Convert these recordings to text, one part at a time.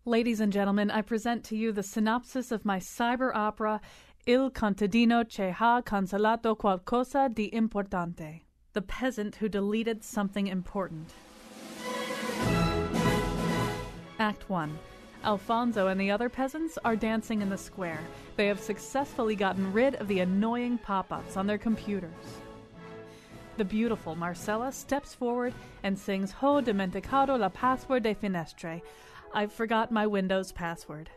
Ladies and gentlemen, I present to you the synopsis of my cyber opera, Il contadino che ha cancellato qualcosa di importante. The peasant who deleted something important. Act 1. Alfonso and the other peasants are dancing in the square. They have successfully gotten rid of the annoying pop-ups on their computers. The beautiful Marcella steps forward and sings Ho dimenticado la password de finestre. I forgot my Windows password.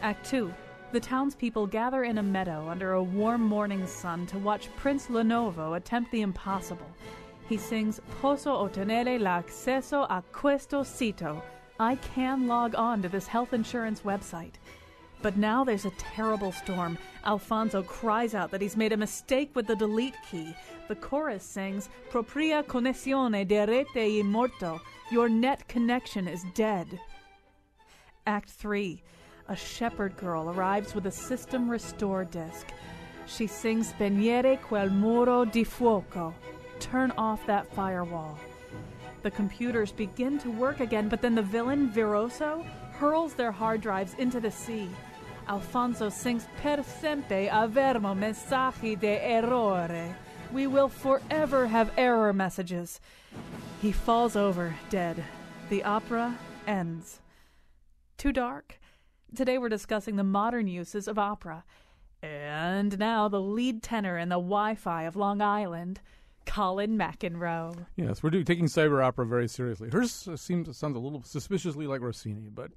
Act 2. The townspeople gather in a meadow under a warm morning sun to watch Prince Lenovo attempt the impossible. He sings Posso ottenere l'accesso a questo sito. I can log on to this health insurance website. But now there's a terrible storm. Alfonso cries out that he's made a mistake with the delete key. The chorus sings Propria connessione di rete immorto. Your net connection is dead. Act 3. A shepherd girl arrives with a system restore disc. She sings Spegnere quel muro di fuoco. Turn off that firewall. The computers begin to work again, but then the villain, Viroso, hurls their hard drives into the sea. Alfonso sings Per sempre avermo messaggi de errore. We will forever have error messages. He falls over, dead. The opera ends. Too dark? Today we're discussing the modern uses of opera. And now the lead tenor in the Wi-Fi of Long Island, Colin McEnroe. Yes, we're taking cyber opera very seriously. Hers sounds a little suspiciously like Rossini, but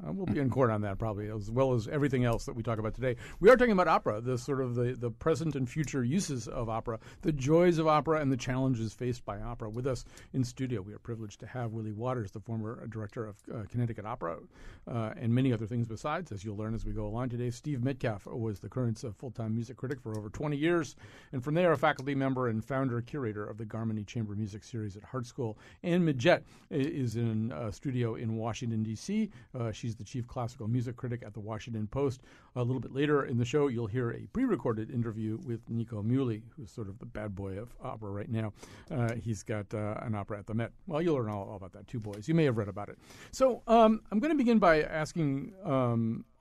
we'll be in court on that probably, as well as everything else that we talk about today. We are talking about opera, the sort of the present and future uses of opera, the joys of opera, and the challenges faced by opera. With us in studio, we are privileged to have Willie Waters, the former director of Connecticut Opera, and many other things besides, as you'll learn as we go along today. Steve Metcalf was the current full-time music critic for over 20 years, and from there a faculty member and founder-curator of the Garmony Chamber Music Series at Hart School. Anne Midgett is in a studio in Washington, D.C. She's the chief classical music critic at the Washington Post. A little bit later in the show, you'll hear a pre-recorded interview with Nico Muhly, who's sort of the bad boy of opera right now. He's got an opera at the Met. Well, you'll learn all about that, Two Boys. You may have read about it. So I'm going to begin by asking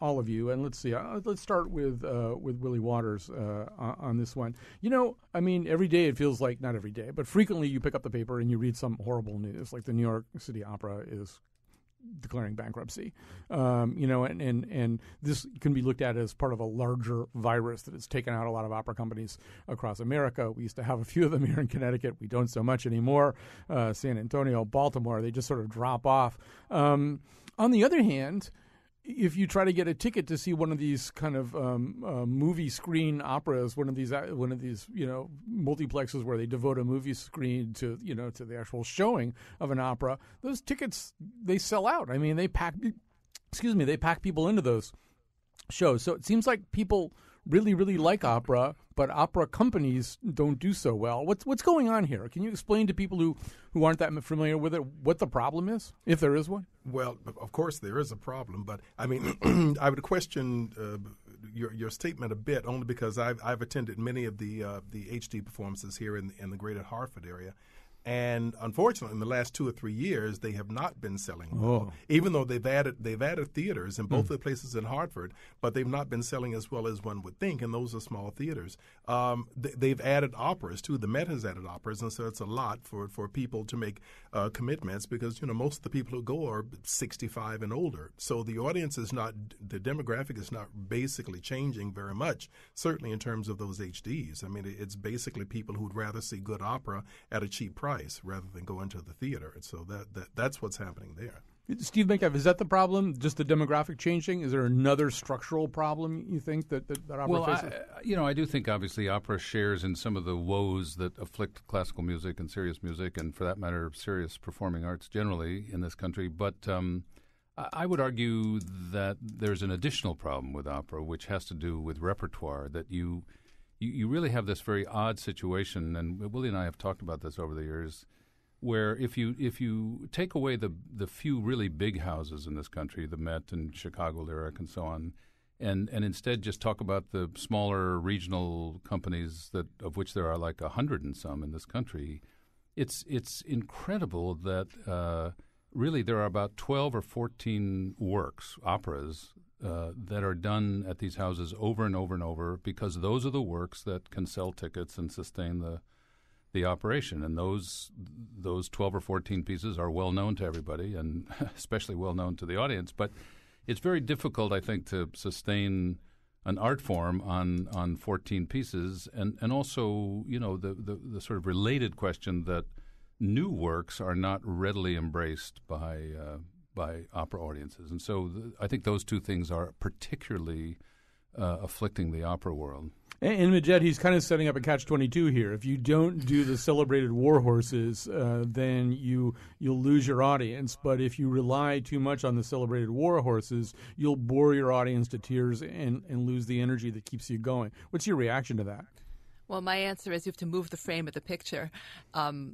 all of you, and let's see. Let's start with Willie Waters on this one. You know, I mean, every day it feels like, not every day, but frequently you pick up the paper and you read some horrible news, like the New York City Opera is declaring bankruptcy. And this can be looked at as part of a larger virus that has taken out a lot of opera companies across America. We used to have a few of them here in Connecticut. We don't so much anymore. San Antonio, Baltimore, they just sort of drop off. On the other hand, if you try to get a ticket to see one of these kind of movie screen operas, one of these multiplexes where they devote a movie screen to the actual showing of an opera, those tickets, they sell out. I mean, they pack people into those shows. So it seems like people really, really like opera, but opera companies don't do so well. What's going on here? Can you explain to people who aren't that familiar with it what the problem is, if there is one? Well, of course there is a problem, but I mean, I would question your statement a bit, only because I've attended many of the HD performances here in the greater Hartford area. And unfortunately, in the last 2 or 3 years, they have not been selling well. Even though they've added theaters in both of the places in Hartford, but they've not been selling as well as one would think, and those are small theaters. They've added operas too. The Met has added operas, and so it's a lot for people to make commitments, because most of the people who go are 65 and older. So the audience is not, the demographic is not basically changing very much. Certainly in terms of those HDs, I mean, it's basically people who'd rather see good opera at a cheap price rather than go into the theater. And so that's what's happening there. Steve Metcalf, is that the problem? Just the demographic changing? Is there another structural problem you think that opera faces? I do think obviously opera shares in some of the woes that afflict classical music and serious music, and for that matter, serious performing arts generally in this country. But I would argue that there's an additional problem with opera, which has to do with repertoire, that you really have this very odd situation, and Willie and I have talked about this over the years, where if you take away the few really big houses in this country, the Met and Chicago Lyric and so on, and instead just talk about the smaller regional companies of which there are like 100 and some in this country, it's incredible that really there are about 12 or 14 works, operas, that are done at these houses over and over and over, because those are the works that can sell tickets and sustain the operation. And those 12 or 14 pieces are well known to everybody, and especially well known to the audience. But it's very difficult, I think, to sustain an art form on 14 pieces, and also, the sort of related question that new works are not readily embraced by opera audiences. And so I think those two things are particularly afflicting the opera world. And Majed, he's kind of setting up a catch-22 here. If you don't do the celebrated war horses, then you'll lose your audience. But if you rely too much on the celebrated war horses, you'll bore your audience to tears and lose the energy that keeps you going. What's your reaction to that? Well, my answer is you have to move the frame of the picture,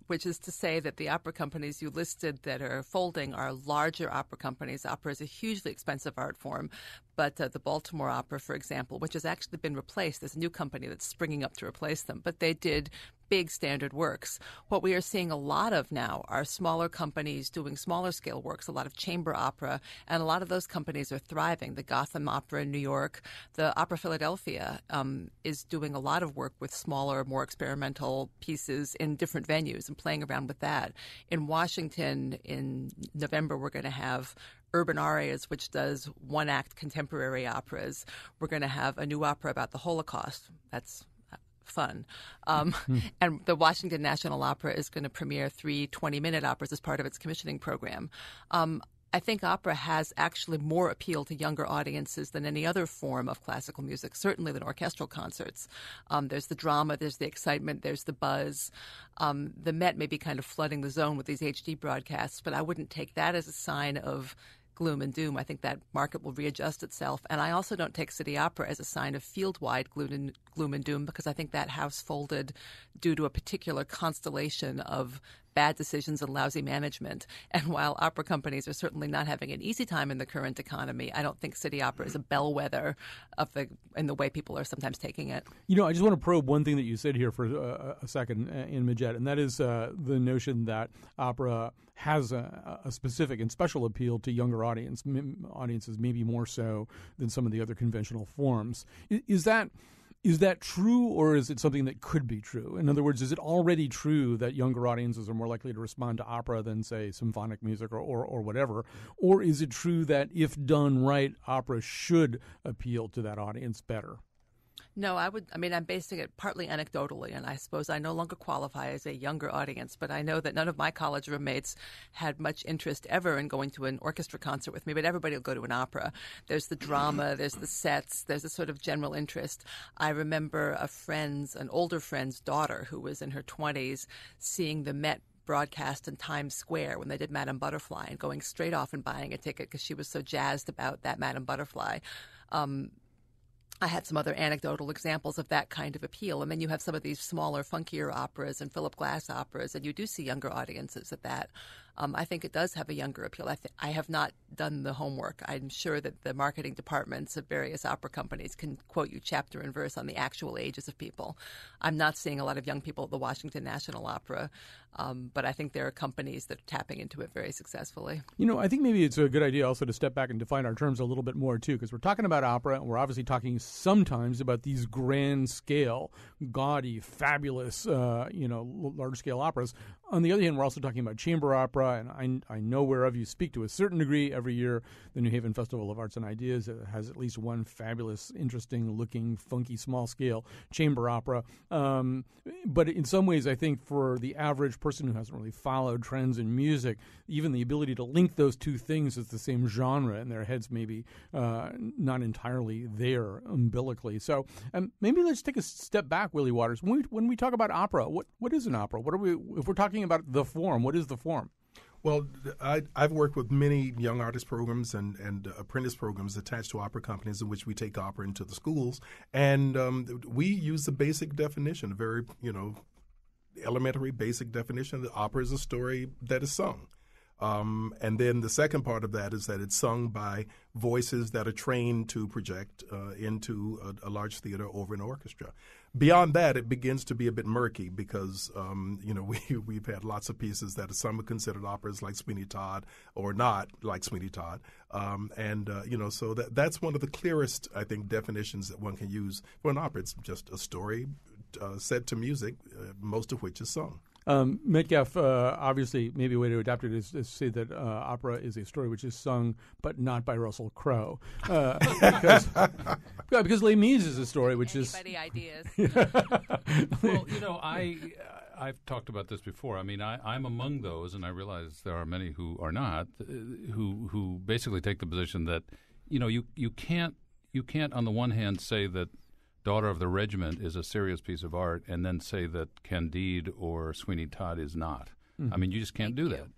which is to say that the opera companies you listed that are folding are larger opera companies. Opera is a hugely expensive art form, but the Baltimore Opera, for example, which has actually been replaced, there's a new company that's springing up to replace them, but they did big standard works. What we are seeing a lot of now are smaller companies doing smaller scale works, a lot of chamber opera, and a lot of those companies are thriving. The Gotham Opera in New York, the Opera Philadelphia is doing a lot of work with smaller, more experimental pieces in different venues and playing around with that. In Washington, in November, we're going to have Urban Arias, which does one-act contemporary operas. We're going to have a new opera about the Holocaust. That's fun. And the Washington National Opera is going to premiere 3 20-minute operas as part of its commissioning program. I think opera has actually more appeal to younger audiences than any other form of classical music, certainly than orchestral concerts. There's the drama, there's the excitement, there's the buzz. The Met may be kind of flooding the zone with these HD broadcasts, but I wouldn't take that as a sign of gloom and doom. I think that market will readjust itself. And I also don't take City Opera as a sign of field-wide gloom and doom, because I think that house folded due to a particular constellation of bad decisions and lousy management. And while opera companies are certainly not having an easy time in the current economy, I don't think City Opera is a bellwether in the way people are sometimes taking it. I just want to probe one thing that you said here for a second in Majed, and that is the notion that opera has a specific and special appeal to younger audiences, maybe more so than some of the other conventional forms. Is that true, or is it something that could be true? In other words, is it already true that younger audiences are more likely to respond to opera than, say, symphonic music or whatever? Or is it true that if done right, opera should appeal to that audience better? No, I'm basing it partly anecdotally, and I suppose I no longer qualify as a younger audience, but I know that none of my college roommates had much interest ever in going to an orchestra concert with me, but everybody will go to an opera. There's the drama, there's the sets, there's a sort of general interest. I remember an older friend's daughter who was in her 20s seeing the Met broadcast in Times Square when they did Madame Butterfly and going straight off and buying a ticket because she was so jazzed about that Madame Butterfly. I had some other anecdotal examples of that kind of appeal. And then you have some of these smaller, funkier operas and Philip Glass operas, and you do see younger audiences at that. I think it does have a younger appeal. I have not done the homework. I'm sure that the marketing departments of various opera companies can quote you chapter and verse on the actual ages of people. I'm not seeing a lot of young people at the Washington National Opera, but I think there are companies that are tapping into it very successfully. I think maybe it's a good idea also to step back and define our terms a little bit more, too, because we're talking about opera, and we're obviously talking sometimes about these grand scale, gaudy, fabulous, large-scale operas. On the other hand, we're also talking about chamber opera, and I know whereof you speak to a certain degree every year, the New Haven Festival of Arts and Ideas has at least one fabulous, interesting-looking, funky, small-scale chamber opera. But in some ways, I think for the average person who hasn't really followed trends in music, even the ability to link those two things as the same genre in their heads maybe not entirely there umbilically. So maybe let's take a step back, Willie Waters. When we talk about opera, what is an opera? If we're talking about the form, what is the form? Well, I've worked with many young artist programs and apprentice programs attached to opera companies in which we take opera into the schools, and we use the basic definition, a very elementary basic definition that opera is a story that is sung. And then the second part of that is that it's sung by voices that are trained to project into a large theater over an orchestra. beyond that, it begins to be a bit murky because we've had lots of pieces that some are considered operas like Sweeney Todd or not like Sweeney Todd, so that's one of the clearest, I think, definitions that one can use for an opera. It's just a story set to music, most of which is sung. Metcalf, obviously, maybe a way to adapt it is to say that opera is a story which is sung, but not by Russell Crowe. Because Les Mis is a story which Anybody ideas? Well, I've talked about this before. I mean, I'm among those, and I realize there are many who are not, who basically take the position that, you can't on the one hand say that Daughter of the Regiment is a serious piece of art and then say that Candide or Sweeney Todd is not. Mm-hmm. I mean, you just can't do that.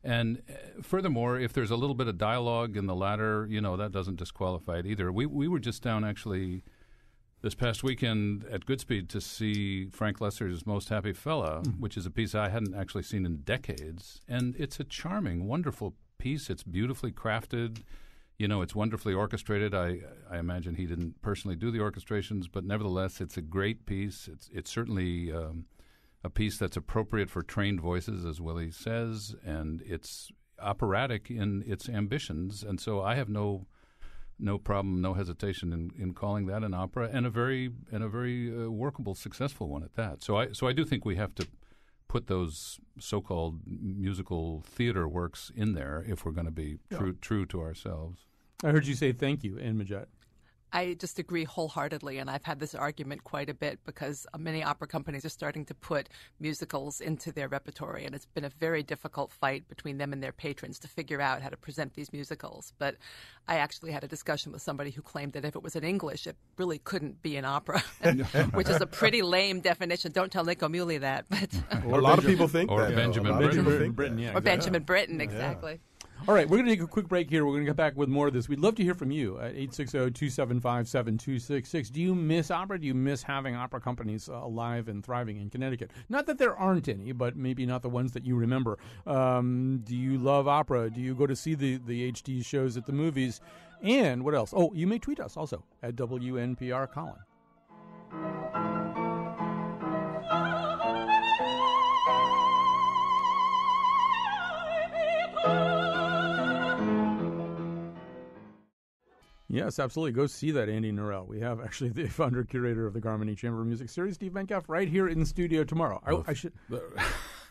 And furthermore, if there's a little bit of dialogue in the latter, that doesn't disqualify it either. We were just down actually this past weekend at Goodspeed to see Frank Lesser's Most Happy Fella, which is a piece I hadn't actually seen in decades. And it's a charming, wonderful piece. It's beautifully crafted. It's wonderfully orchestrated. I imagine he didn't personally do the orchestrations, but nevertheless, it's a great piece. It's certainly a piece that's appropriate for trained voices, as Willie says, and it's operatic in its ambitions. And so I have no problem, no hesitation in calling that an opera, and a very workable, successful one at that. So I do think we have to put those so-called musical theater works in there if we're going to be true to ourselves. I heard you say thank you, Anne Majette. I just agree wholeheartedly, and I've had this argument quite a bit because many opera companies are starting to put musicals into their repertory, and it's been a very difficult fight between them and their patrons to figure out how to present these musicals. But I actually had a discussion with somebody who claimed that if it was in English, it really couldn't be an opera, which is a pretty lame definition. Don't tell Nico Muley that. But a lot of people think that. Benjamin Britten. Yeah, or Benjamin Britten, exactly. All right, we're going to take a quick break here. We're going to get back with more of this. We'd love to hear from you at 860-275-7266. Do you miss opera? Do you miss having opera companies alive and thriving in Connecticut? Not that there aren't any, but maybe not the ones that you remember. Do you love opera? Do you go to see the HD shows at the movies? And what else? Oh, you may tweet us also at WNPR Colin. Yes, absolutely. Go see that Andy Norell. We have actually the founder curator of the Garmany Chamber of Music series, Steve Metcalf, right here in the studio tomorrow. I should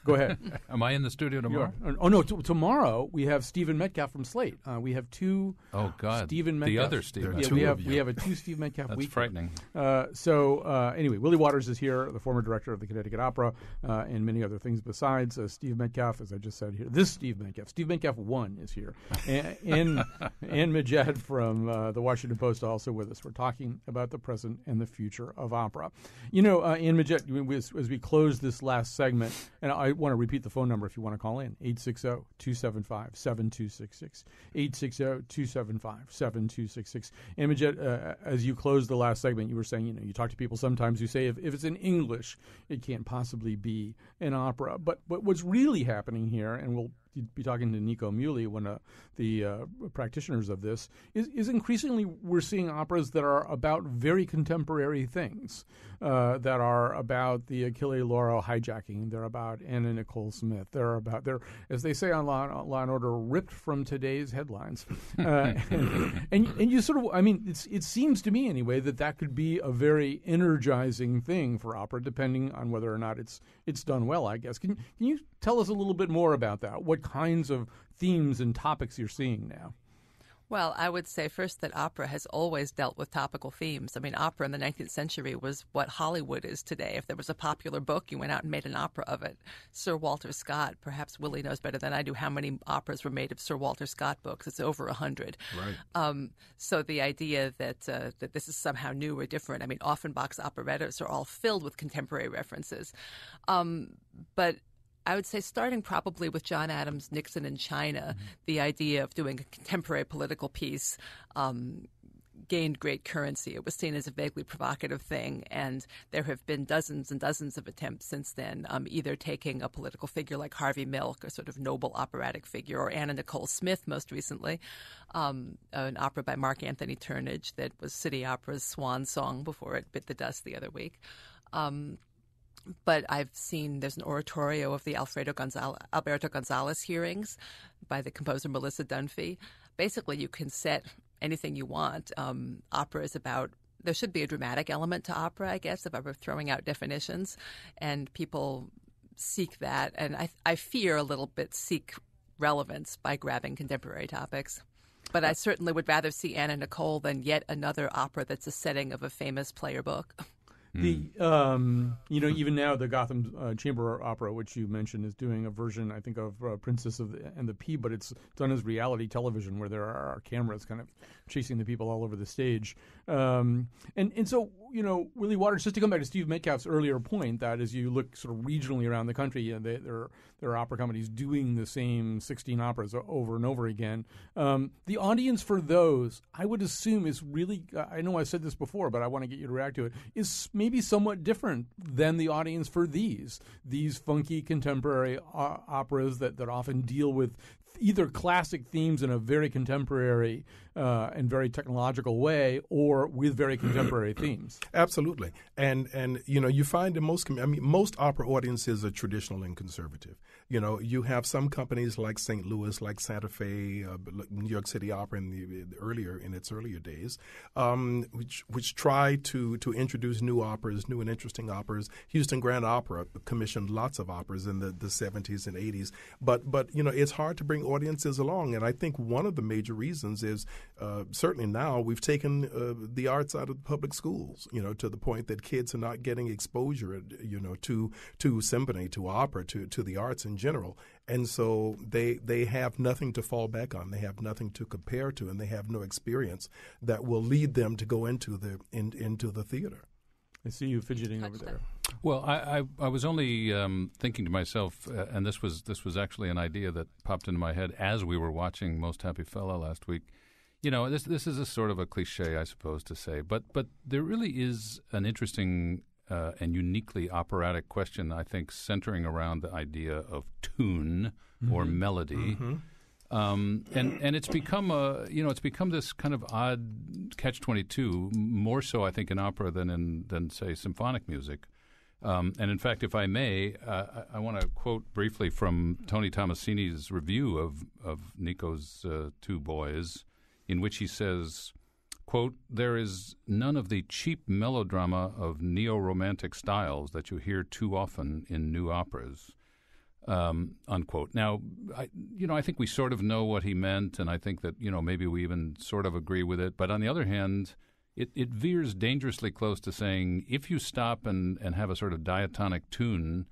go ahead. Am I in the studio tomorrow? Oh no! Tomorrow we have Stephen Metcalf from Slate. We have two. Oh God! Stephen Metcalf. The other Steve. Yeah, we have a two Steve Metcalf That's week. frightening. Anyway, Willie Waters is here, the former director of the Connecticut Opera, and many other things besides. Steve Metcalf, as I just said here, this Steve Metcalf 1 is here, and Majette from the Washington Post also with us. We're talking about the present and the future of opera. Anne Majette, as we close this last segment, and I want to repeat the phone number if you want to call in, 860-275-7266, 860-275-7266. And Majette, as you closed the last segment, you were saying, you talk to people sometimes who say if it's in English, it can't possibly be an opera. But what's really happening here, and we'll be talking to Nico Muley, one of the practitioners of this, is increasingly we're seeing operas that are about very contemporary things, that are about the Achille Lauro hijacking. They're about Anna Nicole Smith. They're, as they say on Law and Order, ripped from today's headlines. And you sort of, it seems to me anyway that could be a very energizing thing for opera, depending on whether or not it's done well, I guess. Can you tell us a little bit more about that? What kinds of themes and topics you're seeing now? Well, I would say first that opera has always dealt with topical themes. Opera in the 19th century was what Hollywood is today. If there was a popular book, you went out and made an opera of it. Sir Walter Scott, perhaps Willie knows better than I do how many operas were made of Sir Walter Scott books. It's over 100. Right. So the idea that this is somehow new or different, Offenbach's operettas are all filled with contemporary references. But I would say starting probably with John Adams' Nixon in China, the idea of doing a contemporary political piece gained great currency. It was seen as a vaguely provocative thing, and there have been dozens and dozens of attempts since then, either taking a political figure like Harvey Milk, a sort of noble operatic figure, or Anna Nicole Smith most recently, an opera by Mark Anthony Turnage that was City Opera's swan song before it bit the dust the other week. But I've seen there's an oratorio of the Alberto Gonzalez hearings by the composer Melissa Dunphy. Basically, you can set anything you want. Opera is about, there should be a dramatic element to opera, I guess, if I were throwing out definitions. And people seek that. And I fear a little bit seek relevance by grabbing contemporary topics. But I certainly would rather see Anna Nicole than yet another opera that's a setting of a famous play or book. The even now the Gotham Chamber Opera, which you mentioned, is doing a version, I think, of Princess and the Pea, but it's done as reality television where there are cameras kind of chasing the people all over the stage. And so, Willie Waters, just to come back to Steve Metcalf's earlier point, that as you look sort of regionally around the country, there are opera companies doing the same 16 operas over and over again. The audience for those, I would assume, is really, I know I said this before, but I want to get you to react to it, is maybe somewhat different than the audience for these funky contemporary operas that often deal with either classic themes in a very contemporary and very technological way, or with very contemporary themes. Absolutely, and you find in most opera audiences are traditional and conservative. You have some companies like St. Louis, like Santa Fe, New York City Opera in its earlier days, which try to introduce new operas, new and interesting operas. Houston Grand Opera commissioned lots of operas in the 70s and 80s, but it's hard to bring audiences along, and I think one of the major reasons is certainly now we've taken the arts out of the public schools, to the point that kids are not getting exposure, to symphony, to opera, to the arts in general. And so they have nothing to fall back on. They have nothing to compare to, and they have no experience that will lead them to go into the theater. I see you fidgeting over there. Well, I was only thinking to myself, and this was actually an idea that popped into my head as we were watching Most Happy Fella last week. This is a sort of a cliche, I suppose, to say, but there really is an interesting and uniquely operatic question, I think, centering around the idea of tune or melody. And it's become this kind of odd catch-22, more so I think in opera than say symphonic music. And in fact, if I may, I want to quote briefly from Tony Tomasini's review of Nico's Two Boys, in which he says, quote, "There is none of the cheap melodrama of neo-romantic styles that you hear too often in new operas." Unquote. Now, I think we sort of know what he meant, and I think that, maybe we even sort of agree with it. But on the other hand, it veers dangerously close to saying if you stop and have a sort of diatonic tune,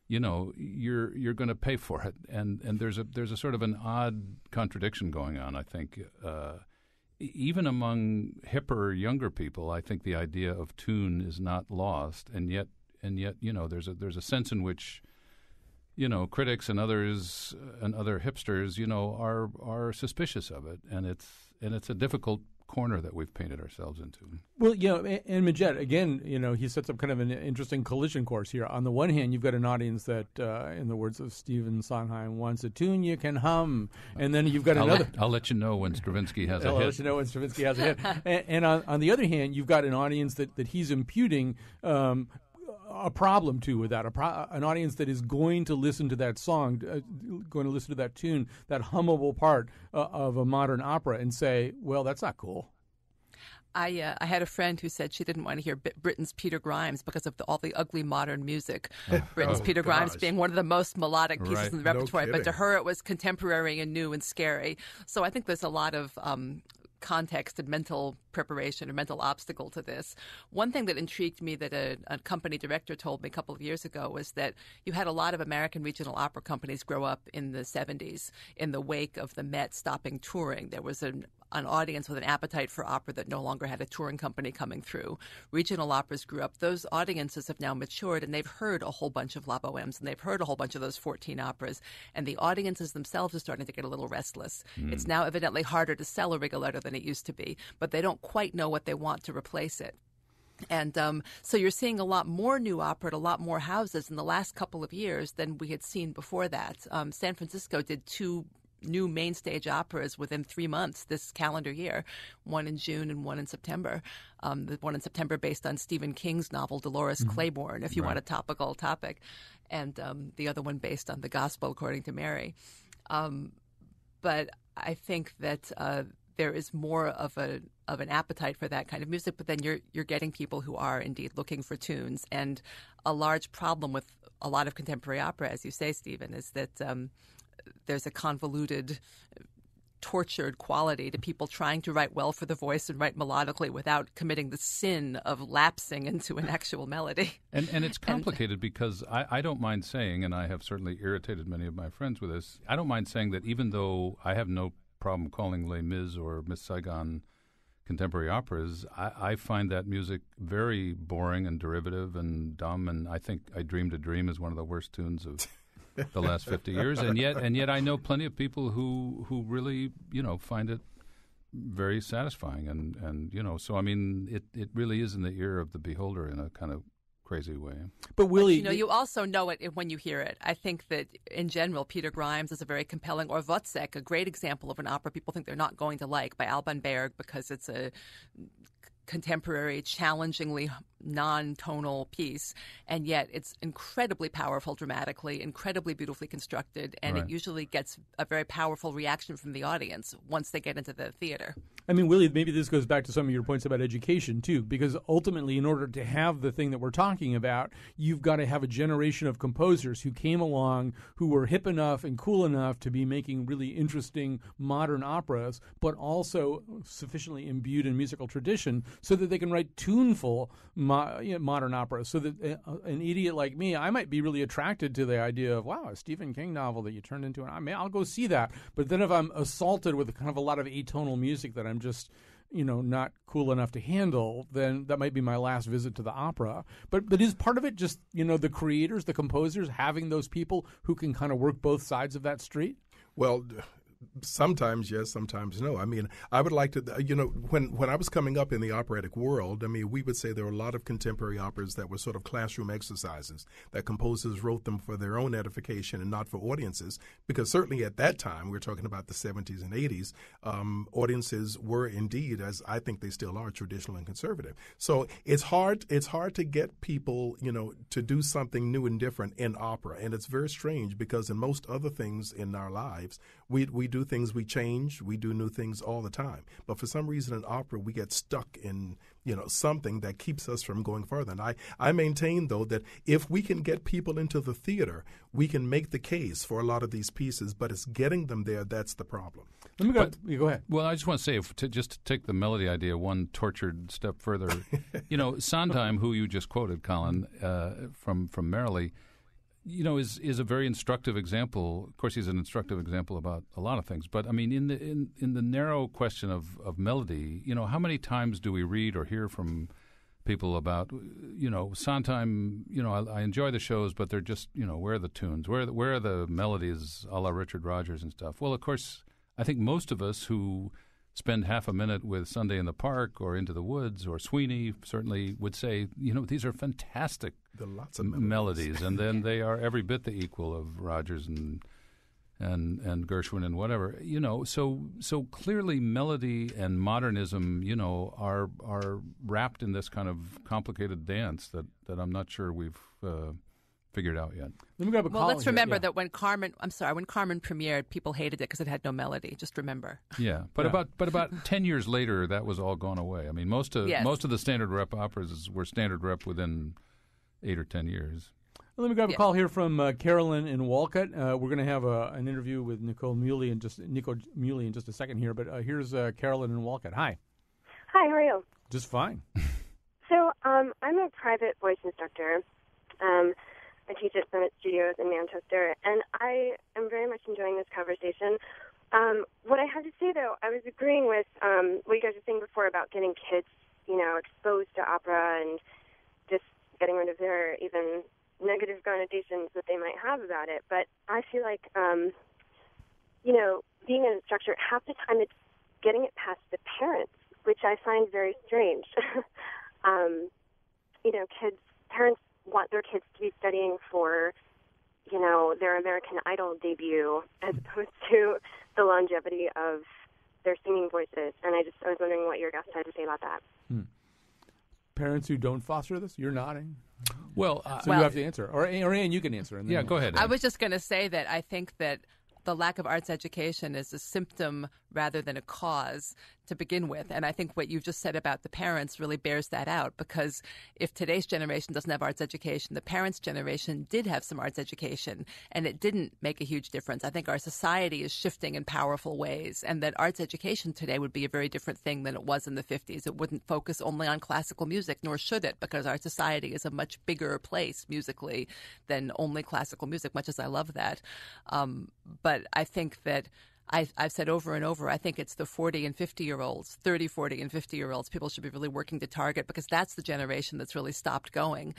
you're going to pay for it. And there's a sort of an odd contradiction going on, I think. Even among hipper, younger people, I think the idea of tune is not lost, and yet, there's a sense in which, critics and others and other hipsters, are suspicious of it, and it's a difficult corner that we've painted ourselves into. Well, and Majette, again, he sets up kind of an interesting collision course here. On the one hand, you've got an audience that, in the words of Stephen Sondheim, wants a tune you can hum, and then you've got another. I'll let you know when Stravinsky has a hit. I'll let you know when Stravinsky has a hit. And on the other hand, you've got an audience that he's imputing a problem to with that, an audience that is going to listen to that song, going to listen to that tune, that hummable part of a modern opera and say, well, that's not cool. I had a friend who said she didn't want to hear Britain's Peter Grimes because of all the ugly modern music. Britain's Peter Grimes being one of the most melodic pieces in the repertoire, but to her it was contemporary and new and scary. So I think there's a lot of context and mental preparation or mental obstacle to this. One thing that intrigued me that a company director told me a couple of years ago was that you had a lot of American regional opera companies grow up in the 70s in the wake of the Met stopping touring. There was an audience with an appetite for opera that no longer had a touring company coming through. Regional operas grew up. Those audiences have now matured, and they've heard a whole bunch of La Bohèmes, and they've heard a whole bunch of those 14 operas, and the audiences themselves are starting to get a little restless. It's now evidently harder to sell a Rigoletto than it used to be, but they don't quite know what they want to replace it. And so you're seeing a lot more new opera at a lot more houses in the last couple of years than we had seen before that. San Francisco did two new main stage operas within 3 months this calendar year, one in June and one in September. The one in September based on Stephen King's novel Dolores Claiborne, if you want a topical topic, and the other one based on the Gospel According to Mary. But I think that there is more of an appetite for that kind of music, but then you're getting people who are indeed looking for tunes. And a large problem with a lot of contemporary opera, as you say, Stephen, is that there's a convoluted, tortured quality to people trying to write well for the voice and write melodically without committing the sin of lapsing into an actual melody. And it's complicated because I don't mind saying, and I have certainly irritated many of my friends with this, I don't mind saying that even though I have no problem calling Les Mis or Miss Saigon contemporary operas, I find that music very boring and derivative and dumb, and I think I Dreamed a Dream is one of the worst tunes of the last 50 years, and yet I know plenty of people who really, find it very satisfying, and so I mean it really is in the ear of the beholder in a kind of crazy way. But Willie, you also know it when you hear it. I think that in general, Peter Grimes is a very compelling, or Wozzeck, a great example of an opera people think they're not going to like, by Alban Berg, because it's a contemporary, challengingly non-tonal piece, and yet it's incredibly powerful dramatically, incredibly beautifully constructed, and it usually gets a very powerful reaction from the audience once they get into the theater. I mean, Willie, maybe this goes back to some of your points about education, too, because ultimately, in order to have the thing that we're talking about, you've got to have a generation of composers who came along, who were hip enough and cool enough to be making really interesting modern operas, but also sufficiently imbued in musical tradition so that they can write tuneful modern operas. So that an idiot like me, I might be really attracted to the idea of, wow, a Stephen King novel that you turned into I'll go see that. But then if I'm assaulted with kind of a lot of atonal music that I'm just not cool enough to handle, then that might be my last visit to the opera. But is part of it just the creators, the composers, having those people who can kind of work both sides of that street? Well, sometimes yes, sometimes no. I mean, I would like to, when I was coming up in the operatic world, I mean, we would say there were a lot of contemporary operas that were sort of classroom exercises, that composers wrote them for their own edification and not for audiences, because certainly at that time, we're talking about the 70s and 80s, audiences were indeed, as I think they still are, traditional and conservative. So it's hard to get people, to do something new and different in opera, and it's very strange because in most other things in our lives, we do things, we change, we do new things all the time. But for some reason in opera, we get stuck in, something that keeps us from going further. And I maintain, though, that if we can get people into the theater, we can make the case for a lot of these pieces, but it's getting them there that's the problem. Let me go ahead. Well, I just want to say, just to take the melody idea one tortured step further, Sondheim, who you just quoted, Colin, from Merrily, is a very instructive example. Of course, he's an instructive example about a lot of things. But I mean, in the narrow question of melody, how many times do we read or hear from people about, Sondheim? I enjoy the shows, but they're just, where are the tunes? Where are the melodies, a la Richard Rodgers and stuff? Well, of course, I think most of us who spend half a minute with Sunday in the Park or Into the Woods or Sweeney certainly would say, these are fantastic lots of melodies, and then they are every bit the equal of Rodgers and Gershwin and whatever. So clearly melody and modernism, are wrapped in this kind of complicated dance that I'm not sure we've figured out yet. Let me grab a call. Well, let's remember that when Carmen premiered, people hated it because it had no melody. Just remember. Yeah, but about 10 years later, that was all gone away. I mean, most of the standard rep operas were standard rep within 8 or 10 years. Let me grab a call here from Carolyn in Walcott. We're going to have an interview with Nicole Muley in just a second here, but here's Carolyn in Walcott. Hi. Hi, how are you? Just fine. So I'm a private voice instructor. I teach at Summit Studios in Manchester, and I am very much enjoying this conversation. What I had to say, though, I was agreeing with what you guys were saying before about getting kids, exposed to opera and just getting rid of their even negative connotations that they might have about it. But I feel like, being an instructor, half the time it's getting it past the parents, which I find very strange. Parents want their kids to be studying for, their American Idol debut as opposed to the longevity of their singing voices. And I was wondering what your guest had to say about that. Parents who don't foster this, you're nodding. Well, you have to answer. Or Ann, you can answer. And then yeah, go ahead, Ann. I was just going to say that I think that the lack of arts education is a symptom rather than a cause to begin with. And I think what you've just said about the parents really bears that out, because if today's generation doesn't have arts education, the parents' generation did have some arts education, and it didn't make a huge difference. I think our society is shifting in powerful ways, and that arts education today would be a very different thing than it was in the 50s. It wouldn't focus only on classical music, nor should it, because our society is a much bigger place musically than only classical music, much as I love that. But I think that I've said over and over, I think it's the 40 and 50-year-olds, 30, 40, and 50-year-olds people should be really working to target, because that's the generation that's really stopped going.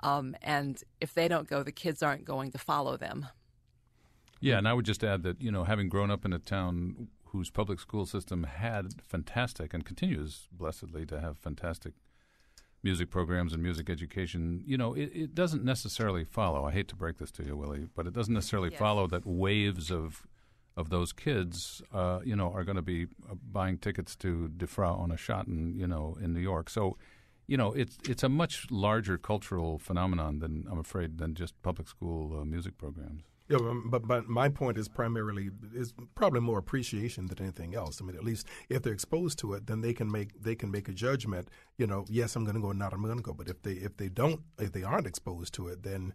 And if they don't go, the kids aren't going to follow them. Yeah, and I would just add that, having grown up in a town whose public school system had fantastic and continues blessedly to have fantastic music programs and music education, it doesn't necessarily follow. I hate to break this to you, Willie, but it doesn't necessarily follow that waves of those kids, are going to be buying tickets to Defra on a shot in New York. So, it's a much larger cultural phenomenon than just public school music programs. Yeah, but my point is probably more appreciation than anything else. I mean, at least if they're exposed to it, then they can make a judgment. Yes, I'm going to go, not I'm going to go. But if they aren't exposed to it, then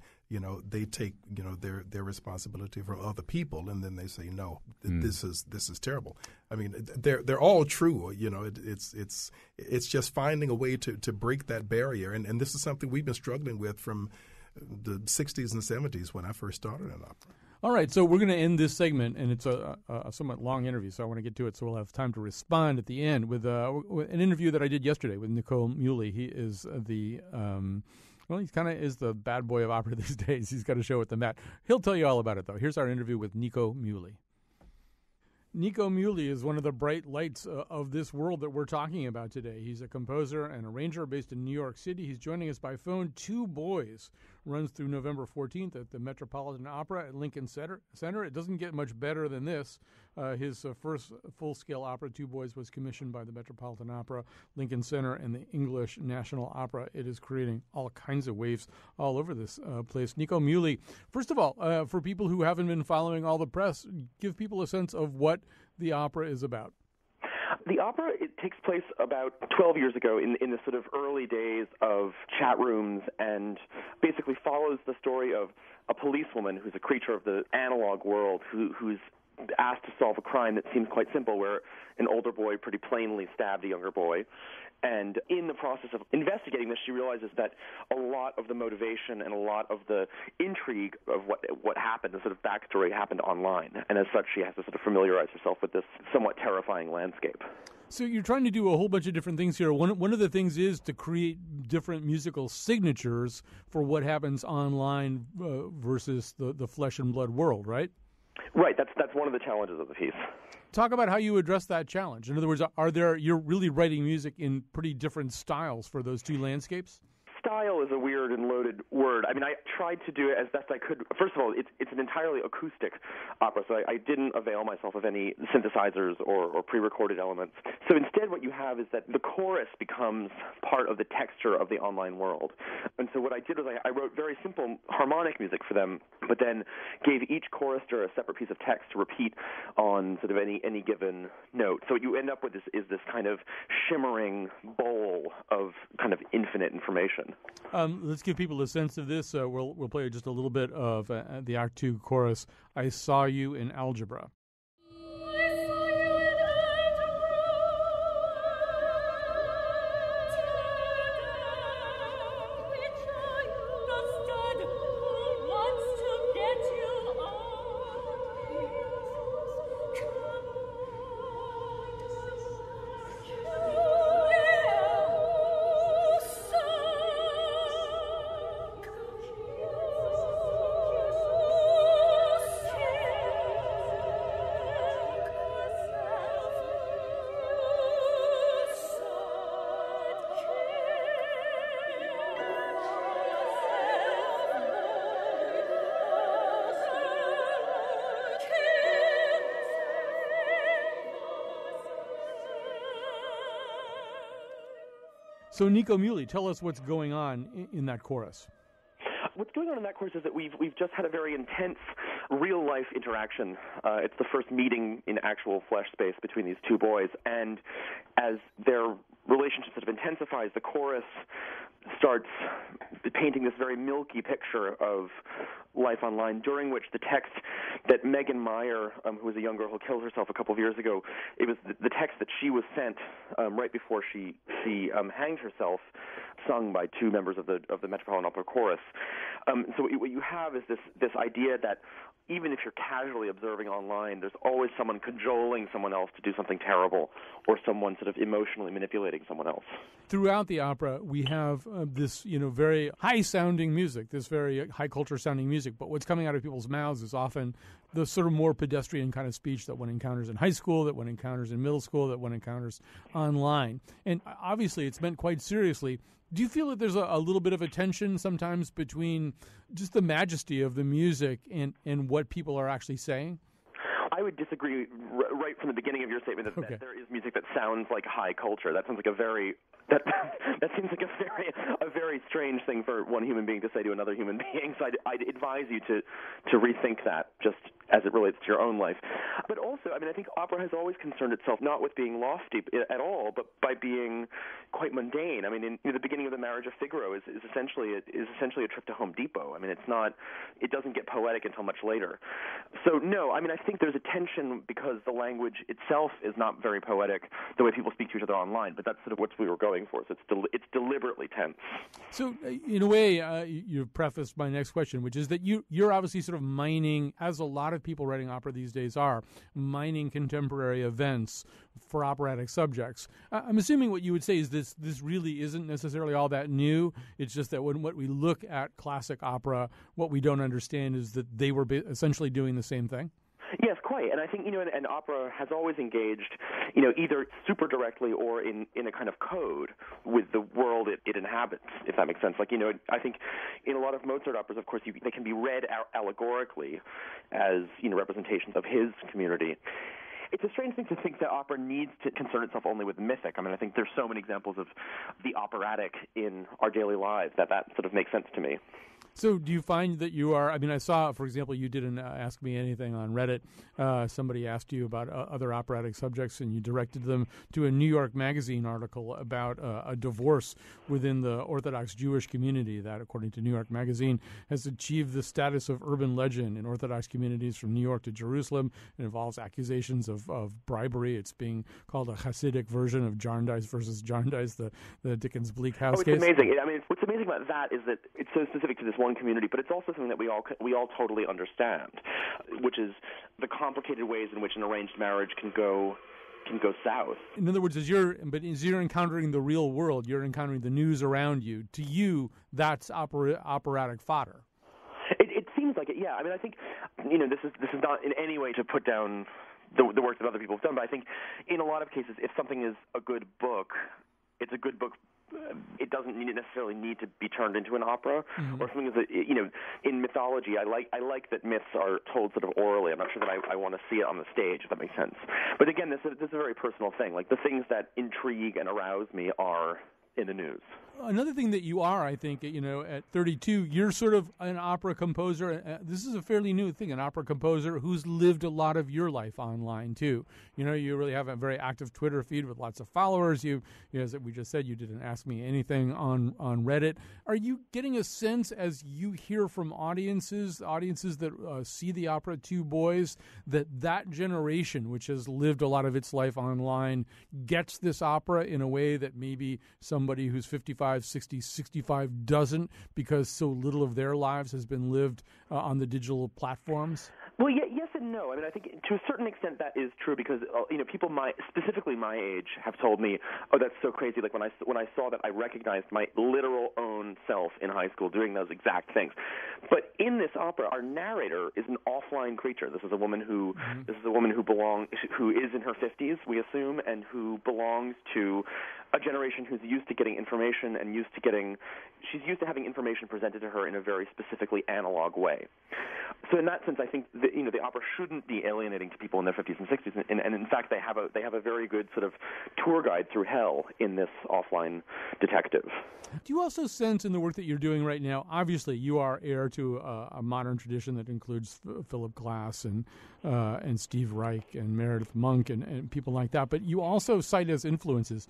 they take their responsibility from other people, and then they say no, this is terrible. I mean, they're all true. It's just finding a way to break that barrier, and this is something we've been struggling with from the 60s and 70s when I first started in opera. All right, so we're going to end this segment, and it's a somewhat long interview, so I want to get to it so we'll have time to respond at the end with an interview that I did yesterday with Nicole Muley. He is he kind of is the bad boy of opera these days. He's got a show at the Met. He'll tell you all about it, though. Here's our interview with Nico Muley. Nico Muley is one of the bright lights of this world that we're talking about today. He's a composer and arranger based in New York City. He's joining us by phone. Two Boys runs through November 14th at the Metropolitan Opera at Lincoln Center. It doesn't get much better than this. His first full-scale opera, Two Boys, was commissioned by the Metropolitan Opera, Lincoln Center, and the English National Opera. It is creating all kinds of waves all over this place. Nico Muley, first of all, for people who haven't been following all the press, give people a sense of what the opera is about. The opera, it takes place about 12 years ago in the sort of early days of chat rooms, and basically follows the story of a policewoman who's a creature of the analog world who's asked to solve a crime that seems quite simple, where an older boy pretty plainly stabbed a younger boy. And in the process of investigating this, she realizes that a lot of the motivation and a lot of the intrigue of what happened, the sort of backstory, happened online. And as such, she has to sort of familiarize herself with this somewhat terrifying landscape. So you're trying to do a whole bunch of different things here. One of the things is to create different musical signatures for what happens online versus the flesh and blood world, right? Right. That's one of the challenges of the piece. Talk about how you address that challenge. In other words, you're really writing music in pretty different styles for those two landscapes? Style is a weird and loaded word. I mean, I tried to do it as best I could. First of all, it's an entirely acoustic opera, so I didn't avail myself of any synthesizers or pre-recorded elements. So instead what you have is that the chorus becomes part of the texture of the online world. And so what I did was I wrote very simple harmonic music for them, but then gave each chorister a separate piece of text to repeat on sort of any given note. So what you end up with is this kind of shimmering bowl of kind of infinite information. Let's give people a sense of this. We'll play just a little bit of the Act 2 chorus, I Saw You in Algebra. So, Nico Muley, tell us what's going on in that chorus. What's going on in that chorus is that we've just had a very intense real-life interaction. It's the first meeting in actual flesh space between these two boys, and as their relationship sort of intensifies, the chorus starts painting this very milky picture of life online, during which the text that Megan Meyer, who was a young girl who killed herself a couple of years ago, it was the text that she was sent right before she hanged herself, sung by two members of the Metropolitan Opera Chorus. So what you have is this idea that even if you're casually observing online, there's always someone cajoling someone else to do something terrible, or someone sort of emotionally manipulating someone else. Throughout the opera, we have this, very high-sounding music, this very high-culture-sounding music, but what's coming out of people's mouths is often the sort of more pedestrian kind of speech that one encounters in high school, that one encounters in middle school, that one encounters online. And obviously, it's meant quite seriously. Do you feel that there's a little bit of a tension sometimes between just the majesty of the music and what people are actually saying? I would disagree right from the beginning of your statement that there is music that sounds like high culture. That sounds like that seems like a very strange thing for one human being to say to another human being. So I'd advise you to rethink that, just as it relates to your own life. But also, I think opera has always concerned itself not with being lofty at all, but by being quite mundane. In the beginning of The Marriage of Figaro is essentially a trip to Home Depot. It doesn't get poetic until much later. So no, I think there's a tension because the language itself is not very poetic the way people speak to each other online, but that's sort of what we were going for. So it's deliberately tense. So in a way, you've prefaced my next question, which is that you're obviously sort of mining, as a lot of people writing opera these days are, mining contemporary events for operatic subjects. I'm assuming what you would say is this really isn't necessarily all that new. It's just that when we look at classic opera, what we don't understand is that they were essentially doing the same thing. Yes, quite. And I think, and opera has always engaged, either super directly or in a kind of code with the world it inhabits, if that makes sense. I think in a lot of Mozart operas, of course, they can be read allegorically as, representations of his community. It's a strange thing to think that opera needs to concern itself only with mythic. I think there's so many examples of the operatic in our daily lives that sort of makes sense to me. So do you find that you are, I saw, for example, you did an Ask Me Anything on Reddit. Somebody asked you about other operatic subjects, and you directed them to a New York Magazine article about a divorce within the Orthodox Jewish community that, according to New York Magazine, has achieved the status of urban legend in Orthodox communities from New York to Jerusalem. It involves accusations of bribery. It's being called a Hasidic version of Jarndyce versus Jarndyce, the Dickens Bleak House case. It's amazing. What's amazing about that is that it's so specific to this one community, but it's also something that we all totally understand, which is the complicated ways in which an arranged marriage can go south. In other words, as you're encountering the real world, you're encountering the news around you. To you, that's operatic fodder. It seems like it. Yeah. I think this is not in any way to put down the work that other people have done, but I think in a lot of cases, if something is a good book, it's a good book. It doesn't necessarily need to be turned into an opera, or something that in mythology. I like that myths are told sort of orally. I'm not sure that I want to see it on the stage, if that makes sense. But again, this is a very personal thing. The things that intrigue and arouse me are in the news. Another thing that you are, I think, at 32, you're sort of an opera composer. This is a fairly new thing, an opera composer who's lived a lot of your life online, too. You really have a very active Twitter feed with lots of followers. As we just said, you did an Ask Me Anything on Reddit. Are you getting a sense, as you hear from audiences that see the opera Two Boys, that generation, which has lived a lot of its life online, gets this opera in a way that maybe somebody who's 55, 60, 65 doesn't, because so little of their lives has been lived on the digital platforms? Well, yes and no. I think to a certain extent that is true because people specifically my age have told me, "Oh, that's so crazy." When I saw that, I recognized my literal own self in high school doing those exact things. But in this opera, our narrator is an offline creature. This is a woman who who is in her 50s, we assume, and who belongs to a generation who's used to getting information and she's used to having information presented to her in a very specifically analog way. So in that sense, I think that, the opera shouldn't be alienating to people in their 50s and 60s, and in fact, they have a very good sort of tour guide through hell in this offline detective. Do you also sense in the work that you're doing right now, obviously you are heir to a modern tradition that includes Philip Glass and Steve Reich and Meredith Monk and people like that, but you also cite as influences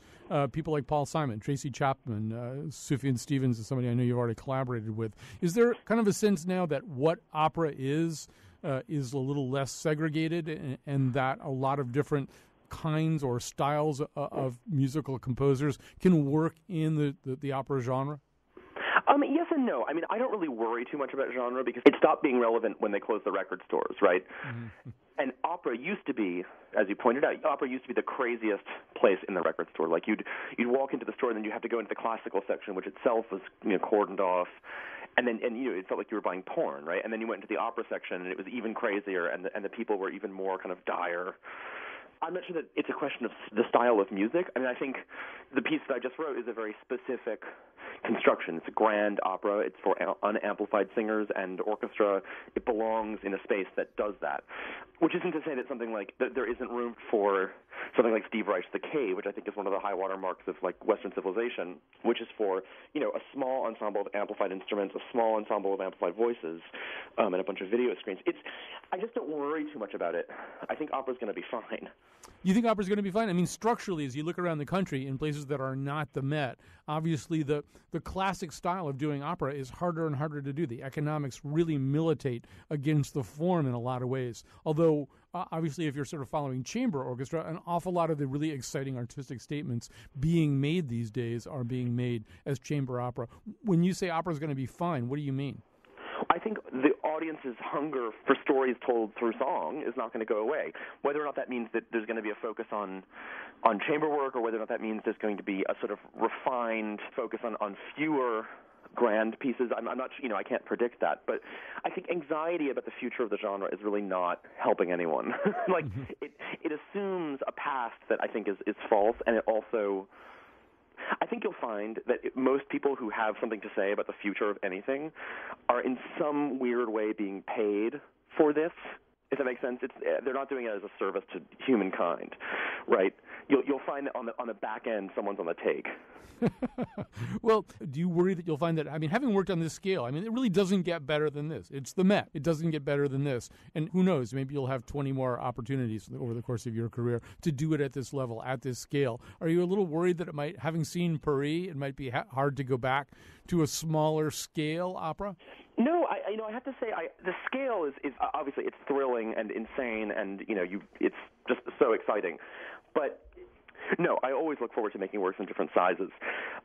people like Paul Simon, Tracy Chapman, Sufjan Stevens is somebody I know you've already collaborated with. Is there kind of a sense now that what opera is a little less segregated and that a lot of different kinds or styles of musical composers can work in the opera genre? Yes and no. I mean, I don't really worry too much about genre because it stopped being relevant when they closed the record stores, right? Mm-hmm. And opera used to be, as you pointed out, opera used to be the craziest place in the record store. Like you'd walk into the store and then you have to go into the classical section, which itself was cordoned off, and it felt like you were buying porn, right? And then you went into the opera section and it was even crazier, and the people were even more kind of dire. I'm not sure that it's a question of the style of music. I mean, I think the piece that I just wrote is a very specific construction. It's a grand opera. It's for unamplified singers and orchestra. It belongs in a space that does that, which isn't to say that that there isn't room for something like Steve Reich's The Cave, which I think is one of the high water marks of Western civilization, which is for a small ensemble of amplified instruments, a small ensemble of amplified voices, and a bunch of video screens. I just don't worry too much about it. I think opera's going to be fine. You think opera's going to be fine? I mean, structurally, as you look around the country in places that are not the Met, obviously the classic style of doing opera is harder and harder to do. The economics really militate against the form in a lot of ways. Although, obviously, if you're sort of following chamber orchestra, an awful lot of the really exciting artistic statements being made these days are being made as chamber opera. When you say opera's going to be fine, what do you mean? I think the audience's hunger for stories told through song is not going to go away. Whether or not that means that there's going to be a focus on chamber work, or whether or not that means there's going to be a sort of refined focus on fewer grand pieces, I'm not, I can't predict that. But I think anxiety about the future of the genre is really not helping anyone. It assumes a past that I think is false, and it also, I think you'll find that most people who have something to say about the future of anything are in some weird way being paid for this, if that makes sense. They're not doing it as a service to humankind, right? You'll find that on the back end, someone's on the take. Well, do you worry that you'll find that, having worked on this scale, it really doesn't get better than this. It's the Met. It doesn't get better than this. And who knows, maybe you'll have 20 more opportunities over the course of your career to do it at this level, at this scale. Are you a little worried that having seen Paris, it might be hard to go back to a smaller scale opera? No, I have to say the scale is obviously it's thrilling and insane, and it's just so exciting. But no, I always look forward to making works in different sizes.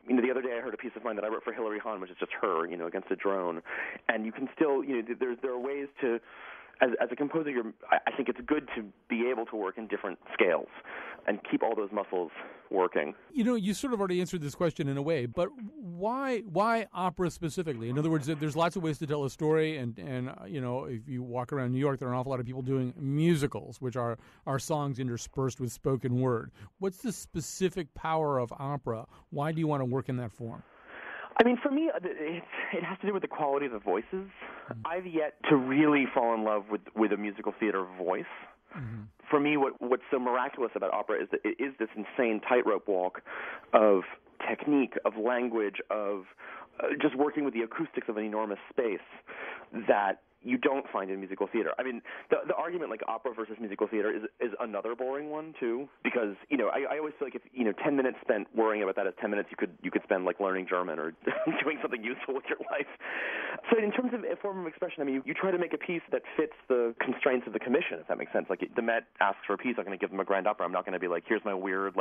The other day I heard a piece of mine that I wrote for Hilary Hahn, which is just her, against a drone, and you can still, there are ways to. As a composer, I think it's good to be able to work in different scales and keep all those muscles working. You sort of already answered this question in a way, but why opera specifically? In other words, there's lots of ways to tell a story, and if you walk around New York, there are an awful lot of people doing musicals, which are songs interspersed with spoken word. What's the specific power of opera? Why do you want to work in that form? For me, it has to do with the quality of the voices. I've yet to really fall in love with a musical theater voice. Mm-hmm. For me, what's so miraculous about opera is that it is this insane tightrope walk of technique, of language, of just working with the acoustics of an enormous space that you don't find in musical theater. The argument like opera versus musical theater is another boring one too, because I always feel like if 10 minutes spent worrying about that is 10 minutes you could spend like learning German or doing something useful with your life. So in terms of a form of expression, you try to make a piece that fits the constraints of the commission, if that makes sense. Like the Met asks for a piece, I'm going to give them a grand opera. I'm not going to be like, here's my weird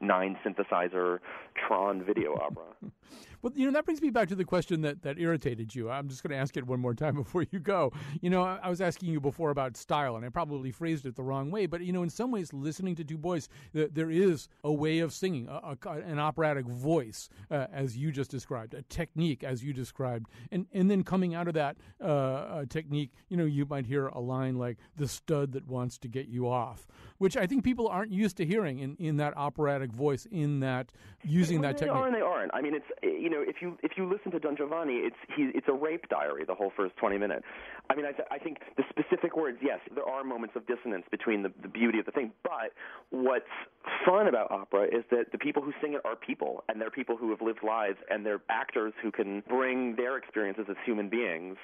9 synthesizer Tron video opera. Well, that brings me back to the question that irritated you. I'm just going to ask it one more time before you go. show. I was asking you before about style, and I probably phrased it the wrong way, but, in some ways, listening to two boys, there is a way of singing, an operatic voice, as you just described, a technique, as you described, and then coming out of that technique, you might hear a line like, the stud that wants to get you off, which I think people aren't used to hearing in that operatic voice, in that, using that technique. They are and they aren't. I mean, it's, if you listen to Don Giovanni, it's a rape diary, the whole first 20 minutes. I mean, I think the specific words, yes, there are moments of dissonance between the beauty of the thing, but what's fun about opera is that the people who sing it are people, and they're people who have lived lives, and they're actors who can bring their experiences as human beings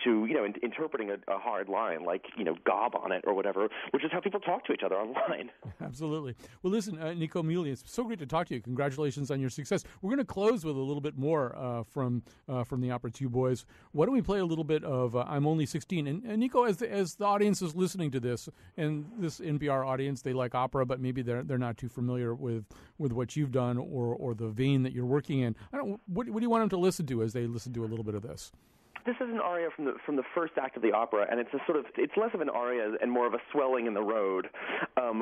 to, interpreting a hard line like, gob on it or whatever, which is how people talk to each other online. Absolutely. Well, listen, Nicole Muley, it's so great to talk to you. Congratulations on your success. We're going to close with a little bit more from the Opera Two Boys. Why don't we play a little bit of I'm Only 16? And Nico, as the audience is listening to this, and this NPR audience, they like opera, but maybe they're not too familiar with what you've done or the vein that you're working in. What do you want them to listen to as they listen to a little bit of this? This is an aria from the first act of the opera, and it's less of an aria and more of a swelling in the road,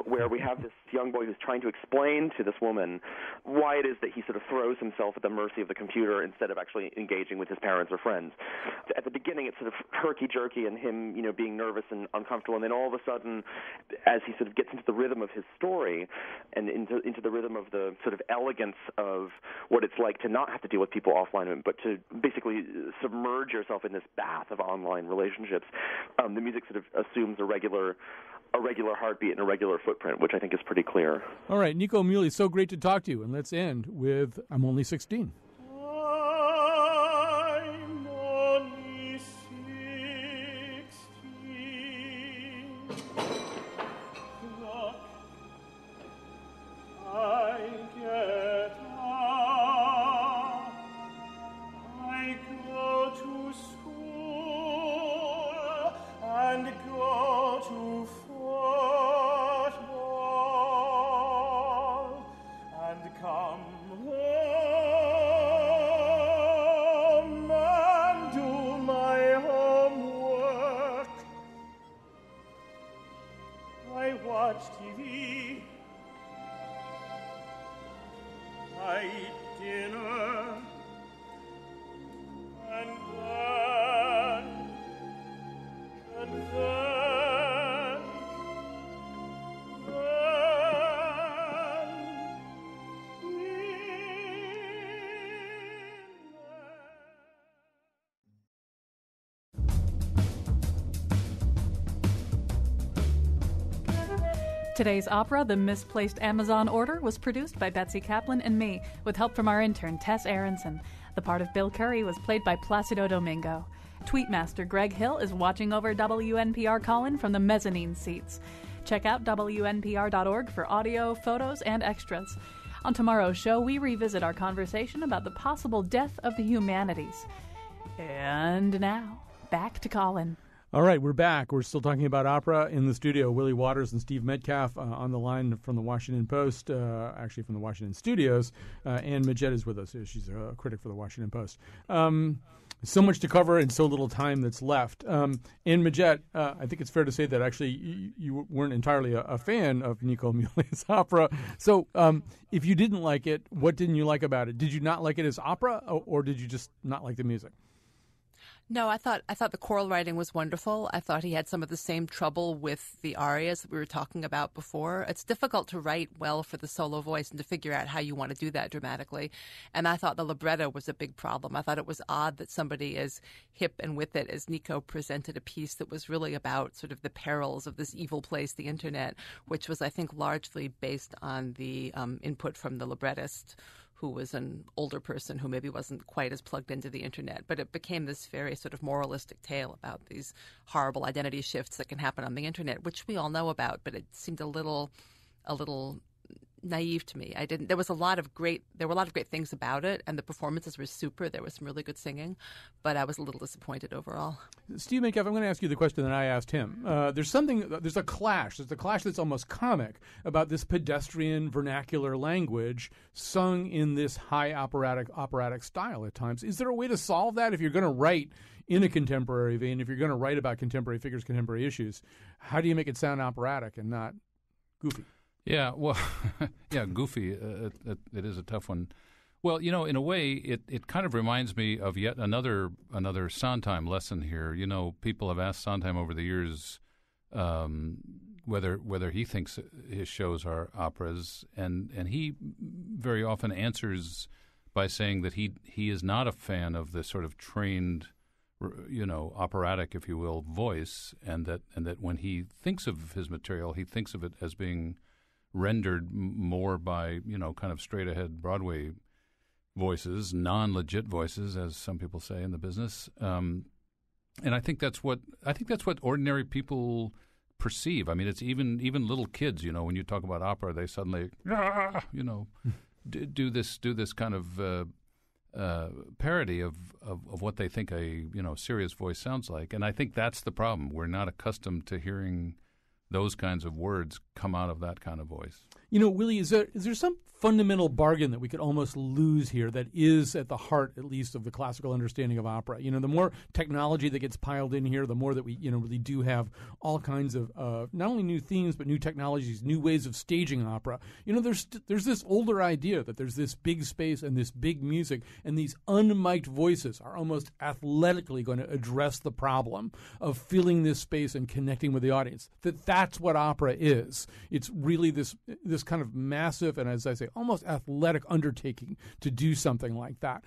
where we have this young boy who's trying to explain to this woman why it is that he sort of throws himself at the mercy of the computer instead of actually engaging with his parents or friends. At the beginning, it's sort of herky-jerky and him, being nervous and uncomfortable, and then all of a sudden, as he sort of gets into the rhythm of his story and into the rhythm of the sort of elegance of what it's like to not have to deal with people offline, but to basically submerge yourself in this bath of online relationships, the music sort of assumes a regular heartbeat and a regular footprint, which I think is pretty clear. All right, Nicole Muley, so great to talk to you, and let's end with I'm Only 16. I'm only 16. Look, I get up, I go to school and go to football and come home and do my homework. I watch TV. I eat dinner. And then, Today's opera, The Misplaced Amazon Order, was produced by Betsy Kaplan and me, with help from our intern, Tess Aronson. The part of Bill Curry was played by Placido Domingo. Tweetmaster Greg Hill is watching over WNPR Colin from the mezzanine seats. Check out WNPR.org for audio, photos, and extras. On tomorrow's show, we revisit our conversation about the possible death of the humanities. And now, back to Colin. All right, we're back. We're still talking about opera in the studio. Willie Waters and Steve Metcalf on the line from the Washington Post, actually from the Washington Studios. Ann Majette is with us. She's a critic for the Washington Post. So much to cover and so little time that's left. Ann Majette, I think it's fair to say that actually you weren't entirely a fan of Nicole Muley's opera. So if you didn't like it, what didn't you like about it? Did you not like it as opera, or did you just not like the music? No, I thought the choral writing was wonderful. I thought he had some of the same trouble with the arias that we were talking about before. It's difficult to write well for the solo voice and to figure out how you want to do that dramatically. And I thought the libretto was a big problem. I thought it was odd that somebody as hip and with it as Nico presented a piece that was really about sort of the perils of this evil place, the internet, which was, I think, largely based on the input from the librettist, who was an older person who maybe wasn't quite as plugged into the internet. But it became this very sort of moralistic tale about these horrible identity shifts that can happen on the internet, which we all know about, but it seemed a little naive to me. There were a lot of great things about it, and the performances were super. There was some really good singing, but I was a little disappointed overall. Steve Metcalf, I'm going to ask you the question that I asked him. There's a clash. There's a clash that's almost comic about this pedestrian vernacular language sung in this high operatic style at times. Is there a way to solve that if you're going to write in a contemporary vein, if you're going to write about contemporary figures, contemporary issues? How do you make it sound operatic and not goofy? Yeah, well, yeah, goofy. It is a tough one. Well, in a way, it kind of reminds me of yet another Sondheim lesson here. People have asked Sondheim over the years whether he thinks his shows are operas, and he very often answers by saying that he is not a fan of the sort of trained, operatic, if you will, voice, and that when he thinks of his material, he thinks of it as being rendered more by kind of straight ahead Broadway voices, non-legit voices, as some people say in the business. And I think that's what ordinary people perceive. I mean, it's even little kids. When you talk about opera, they suddenly do this kind of parody of what they think a serious voice sounds like. And I think that's the problem. We're not accustomed to hearing those kinds of words come out of that kind of voice. Willie, is there some fundamental bargain that we could almost lose here that is at the heart, at least, of the classical understanding of opera? The more technology that gets piled in here, the more that we, really do have all kinds of not only new themes, but new technologies, new ways of staging opera. There's this older idea that there's this big space and this big music, and these unmiked voices are almost athletically going to address the problem of filling this space and connecting with the audience. That's what opera is. It's really this kind of massive and, as I say, almost athletic undertaking to do something like that.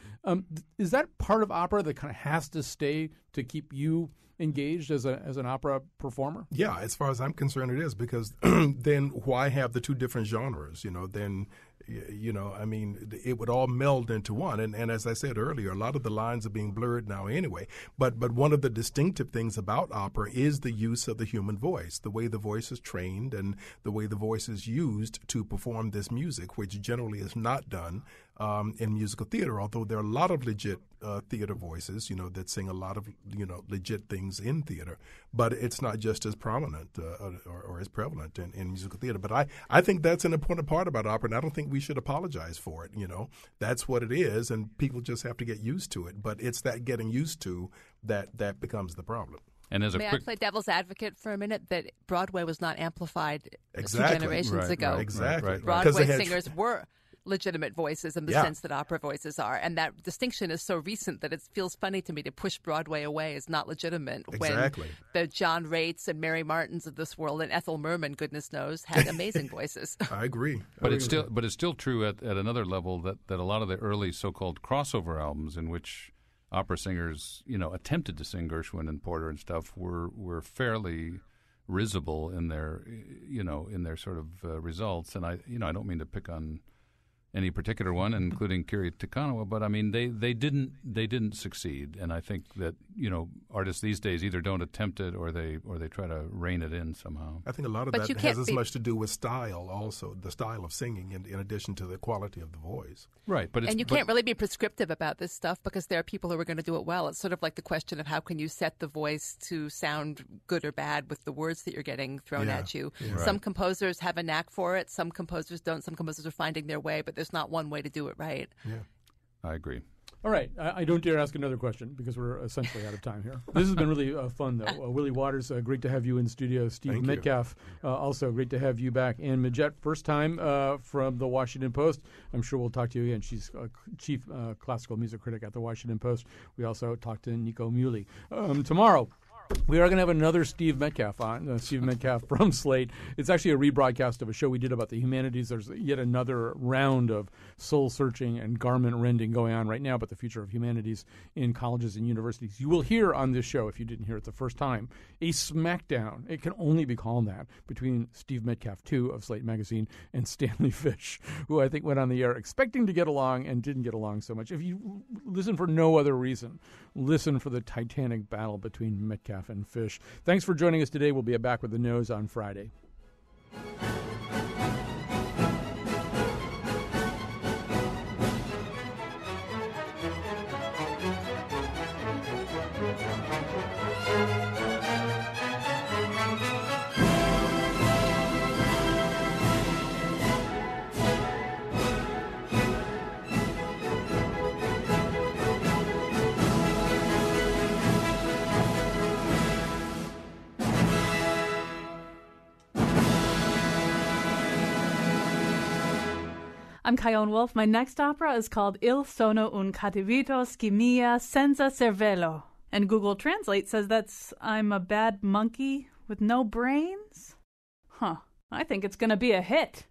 Is that part of opera that kind of has to stay to keep you engaged as an opera performer? Yeah, as far as I'm concerned, it is, because then why have the two different genres? Then it would all meld into one. And as I said earlier, a lot of the lines are being blurred now anyway. But one of the distinctive things about opera is the use of the human voice, the way the voice is trained and the way the voice is used to perform this music, which generally is not done in musical theater, although there are a lot of legit theater voices, that sing a lot of, legit things in theater. But it's not just as prominent or as prevalent in musical theater. But I think that's an important part about opera, and I don't think we should apologize for it. That's what it is, and people just have to get used to it. But it's that getting used to that becomes the problem. And May I play devil's advocate for a minute? That Broadway was not amplified exactly. 2 generations ago. Right, exactly. Right. Broadway singers were legitimate voices in the sense that opera voices are. And that distinction is so recent that it feels funny to me to push Broadway away as not legitimate exactly. when the John Rates and Mary Martins of this world and Ethel Merman, goodness knows, had amazing voices. I agree. But it's still true at another level that a lot of the early so-called crossover albums in which opera singers, attempted to sing Gershwin and Porter and stuff were fairly risible in their sort of results. And I don't mean to pick on any particular one, including Kiri Tikanawa, but I mean they didn't succeed, and I think that artists these days either don't attempt it or they try to rein it in somehow. I think a lot of that has as much to do with style, also the style of singing, in addition to the quality of the voice. Right, but you can't really be prescriptive about this stuff because there are people who are going to do it well. It's sort of like the question of how can you set the voice to sound good or bad with the words that you're getting thrown at you. Yeah. Some composers have a knack for it. Some composers don't. Some composers are finding their way, but there's not one way to do it right. Yeah, I agree. All right. I don't dare ask another question because we're essentially out of time here. This has been really fun, though. Willie Waters, great to have you in studio. Steve Metcalf, also great to have you back. And Majette, first time from the Washington Post. I'm sure we'll talk to you again. She's chief classical music critic at the Washington Post. We also talked to Nico Muley. Tomorrow, we are going to have another Steve Metcalf on, Steve Metcalf from Slate. It's actually a rebroadcast of a show we did about the humanities. There's yet another round of soul-searching and garment-rending going on right now about the future of humanities in colleges and universities. You will hear on this show, if you didn't hear it the first time, a smackdown, it can only be called that, between Steve Metcalf, II of Slate Magazine, and Stanley Fish, who I think went on the air expecting to get along and didn't get along so much. If you listen for no other reason, listen for the titanic battle between Metcalf and Fish. Thanks for joining us today. We'll be back with the nose on Friday. I'm Chion Wolf. My next opera is called Il sono un cattivito schimia senza cervello. And Google Translate says that's I'm a bad monkey with no brains? Huh. I think it's going to be a hit.